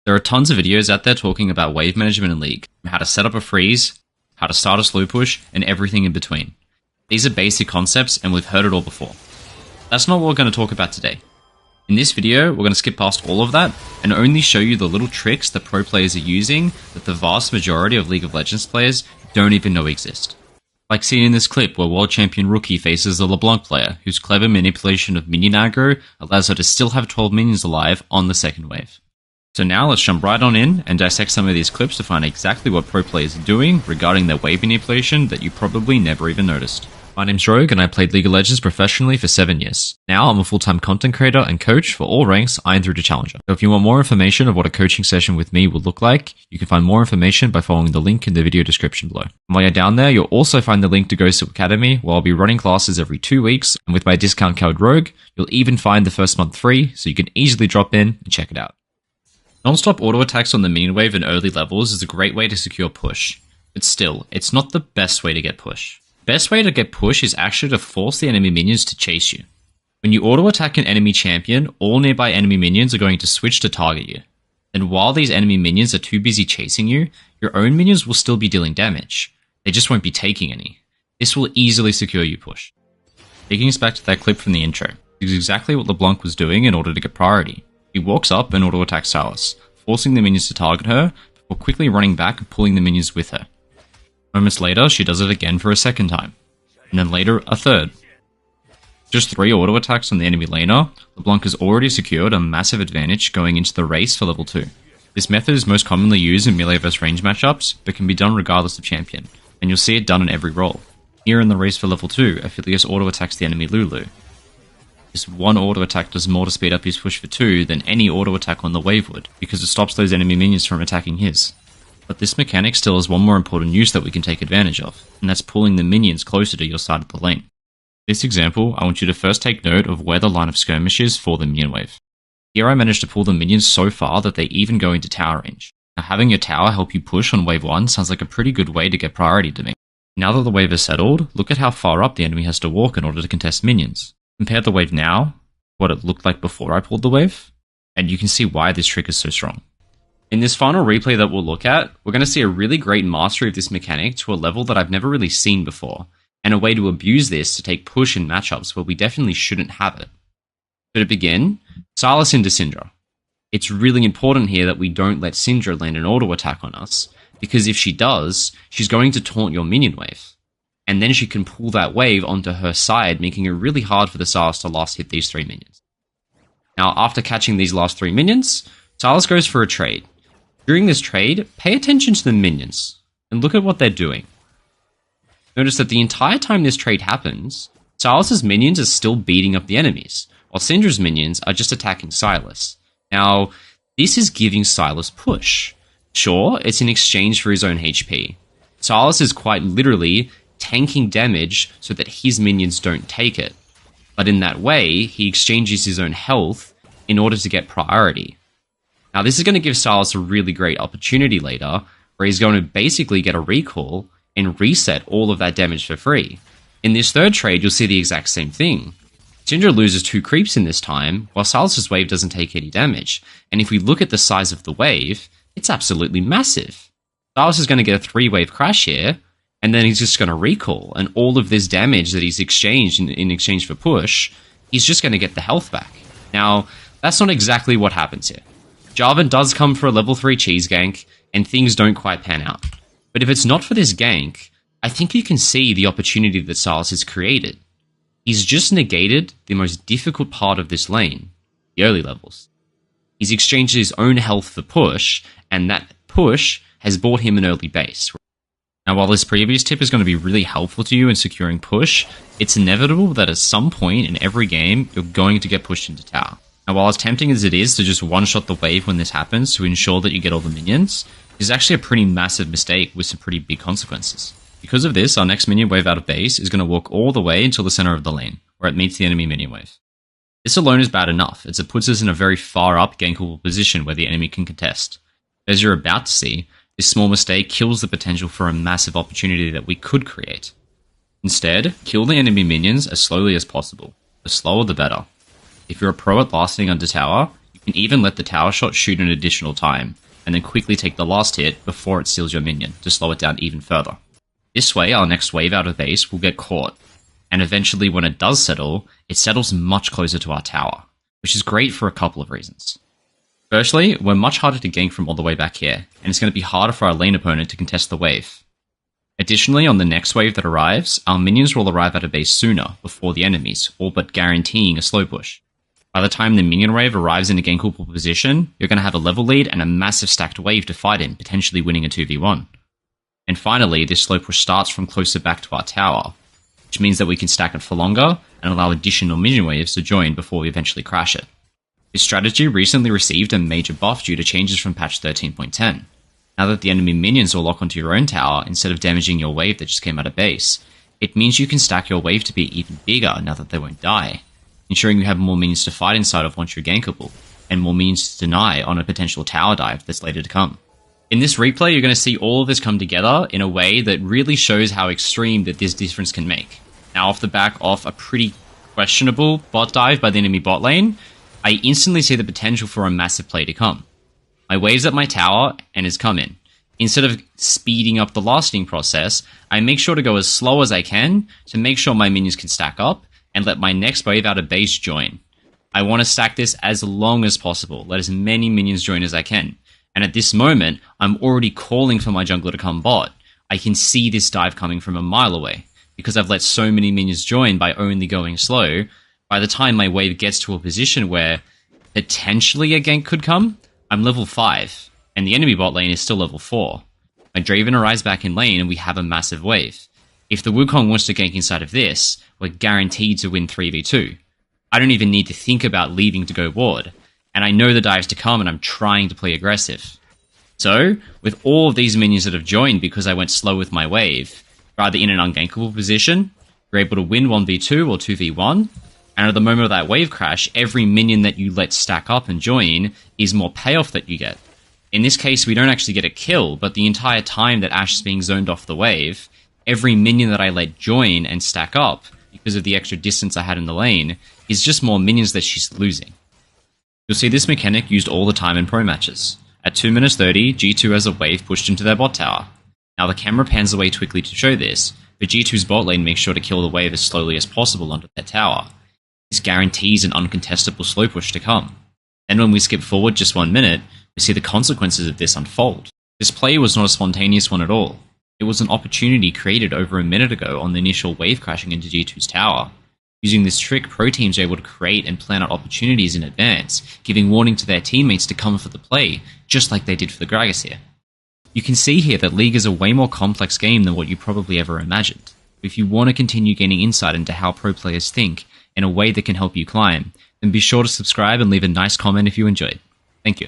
There are tons of videos out there talking about wave management in League, how to set up a freeze, how to start a slow push, and everything in between. These are basic concepts and we've heard it all before. That's not what we're going to talk about today. In this video, we're going to skip past all of that and only show you the little tricks that pro players are using that the vast majority of League of Legends players don't even know exist. Like seen in this clip where World Champion Rookie faces a LeBlanc player whose clever manipulation of minion aggro allows her to still have 12 minions alive on the second wave. So now let's jump right on in and dissect some of these clips to find exactly what pro players are doing regarding their wave manipulation that you probably never even noticed. My name's Rogue and I played League of Legends professionally for 7 years. Now I'm a full-time content creator and coach for all ranks Iron through to Challenger. So if you want more information of what a coaching session with me will look like, you can find more information by following the link in the video description below. And while you're down there, you'll also find the link to Ghost Academy, where I'll be running classes every 2 weeks, and with my discount code Rogue, you'll even find the first month free, so you can easily drop in and check it out. Non-stop auto attacks on the minion wave in early levels is a great way to secure push, but still, it's not the best way to get push. Best way to get push is actually to force the enemy minions to chase you. When you auto attack an enemy champion, all nearby enemy minions are going to switch to target you. And while these enemy minions are too busy chasing you, your own minions will still be dealing damage. They just won't be taking any. This will easily secure you push. Taking us back to that clip from the intro, this is exactly what LeBlanc was doing in order to get priority. He walks up and auto-attacks Sylas, forcing the minions to target her, before quickly running back and pulling the minions with her. Moments later, she does it again for a second time, and then later a third. Just 3 auto-attacks on the enemy laner, LeBlanc has already secured a massive advantage going into the race for level 2. This method is most commonly used in melee vs range matchups, but can be done regardless of champion, and you'll see it done in every role. Here in the race for level 2, Aphelios auto-attacks the enemy Lulu. This one auto attack does more to speed up his push for 2 than any auto attack on the wave would, because it stops those enemy minions from attacking his. But this mechanic still has one more important use that we can take advantage of, and that's pulling the minions closer to your side of the lane. In this example, I want you to first take note of where the line of skirmish is for the minion wave. Here I managed to pull the minions so far that they even go into tower range. Now having your tower help you push on wave 1 sounds like a pretty good way to get priority to me. Now that the wave is settled, look at how far up the enemy has to walk in order to contest minions. Compare the wave now, what it looked like before I pulled the wave, and you can see why this trick is so strong. In this final replay that we'll look at, we're going to see a really great mastery of this mechanic to a level that I've never really seen before, and a way to abuse this to take push in matchups where we definitely shouldn't have it. So to begin, Sylas into Syndra. It's really important here that we don't let Syndra land an auto attack on us, because if she does, she's going to taunt your minion wave. And then she can pull that wave onto her side, making it really hard for the Sylas to last hit these 3 minions. Now, after catching these last 3 minions, Sylas goes for a trade. During this trade, pay attention to the minions, and look at what they're doing. Notice that the entire time this trade happens, Sylas' minions are still beating up the enemies, while Syndra's minions are just attacking Sylas. Now, this is giving Sylas push. Sure, it's in exchange for his own HP. Sylas is quite literally tanking damage so that his minions don't take it. But in that way, he exchanges his own health in order to get priority. Now this is going to give Sylas a really great opportunity later, where he's going to basically get a recall and reset all of that damage for free. In this third trade, you'll see the exact same thing. Syndra loses 2 creeps in this time, while Sylas' wave doesn't take any damage. And if we look at the size of the wave, it's absolutely massive. Sylas is going to get a 3-wave crash here, and then he's just going to recall, and all of this damage that he's exchanged in exchange for push, he's just going to get the health back. Now, that's not exactly what happens here. Jarvan does come for a level 3 cheese gank, and things don't quite pan out. But if it's not for this gank, I think you can see the opportunity that Sylas has created. He's just negated the most difficult part of this lane, the early levels. He's exchanged his own health for push, and that push has bought him an early base. Now, while this previous tip is going to be really helpful to you in securing push, it's inevitable that at some point in every game, you're going to get pushed into tower. Now, while as tempting as it is to just one-shot the wave when this happens to ensure that you get all the minions, it's actually a pretty massive mistake with some pretty big consequences. Because of this, our next minion wave out of base is going to walk all the way until the center of the lane, where it meets the enemy minion wave. This alone is bad enough, as it puts us in a very far up gankable position where the enemy can contest. As you're about to see, this small mistake kills the potential for a massive opportunity that we could create. Instead, kill the enemy minions as slowly as possible. The slower the better. If you're a pro at lasting under tower, you You can even let the tower shot shoot an additional time, and then quickly take the last hit before it steals your minion to slow it down even further. This way, our next wave out of base will get caught, and eventually when it does settle, it settles much closer to our tower, which is great for a couple of reasons. Firstly, we're much harder to gank from all the way back here, and it's going to be harder for our lane opponent to contest the wave. Additionally, on the next wave that arrives, our minions will arrive at a base sooner, before the enemies, all but guaranteeing a slow push. By the time the minion wave arrives in a gankable position, you're going to have a level lead and a massive stacked wave to fight in, potentially winning a 2v1. And finally, this slow push starts from closer back to our tower, which means that we can stack it for longer and allow additional minion waves to join before we eventually crash it. This strategy recently received a major buff due to changes from patch 13.10. Now that the enemy minions will lock onto your own tower instead of damaging your wave that just came out of base, it means you can stack your wave to be even bigger now that they won't die, ensuring you have more minions to fight inside of once you're gankable, and more minions to deny on a potential tower dive that's later to come. In this replay, you're going to see all of this come together in a way that really shows how extreme that this difference can make. Now, off the back of a pretty questionable bot dive by the enemy bot lane, I instantly see the potential for a massive play to come. My wave's at my tower and has come in. Instead of speeding up the lasting process, I make sure to go as slow as I can to make sure my minions can stack up and let my next wave out of base join. I want to stack this as long as possible, let as many minions join as I can. And at this moment, I'm already calling for my jungler to come bot. I can see this dive coming from a mile away. Because I've let so many minions join by only going slow, by the time my wave gets to a position where potentially a gank could come, I'm level 5, and the enemy bot lane is still level 4. My Draven arrives back in lane and we have a massive wave. If the Wukong wants to gank inside of this, we're guaranteed to win 3v2. I don't even need to think about leaving to go ward, and I know the dives to come and I'm trying to play aggressive. So, with all of these minions that have joined because I went slow with my wave, rather in an ungankable position, you're able to win 1v2 or 2v1, and at the moment of that wave crash, every minion that you let stack up and join is more payoff that you get. In this case, we don't actually get a kill, but the entire time that Ashe is being zoned off the wave, every minion that I let join and stack up, because of the extra distance I had in the lane, is just more minions that she's losing. You'll see this mechanic used all the time in pro matches. At 2 minutes 30, G2 has a wave pushed into their bot tower. Now the camera pans away quickly to show this, but G2's bot lane makes sure to kill the wave as slowly as possible onto their tower. This guarantees an uncontestable slow push to come. And when we skip forward just 1 minute, we see the consequences of this unfold. This play was not a spontaneous one at all. It was an opportunity created over a minute ago on the initial wave crashing into G2's tower. Using this trick, pro teams are able to create and plan out opportunities in advance, giving warning to their teammates to come for the play, just like they did for the Gragas here. You can see here that League is a way more complex game than what you probably ever imagined. If you want to continue gaining insight into how pro players think in a way that can help you climb, then be sure to subscribe and leave a nice comment if you enjoyed. Thank you.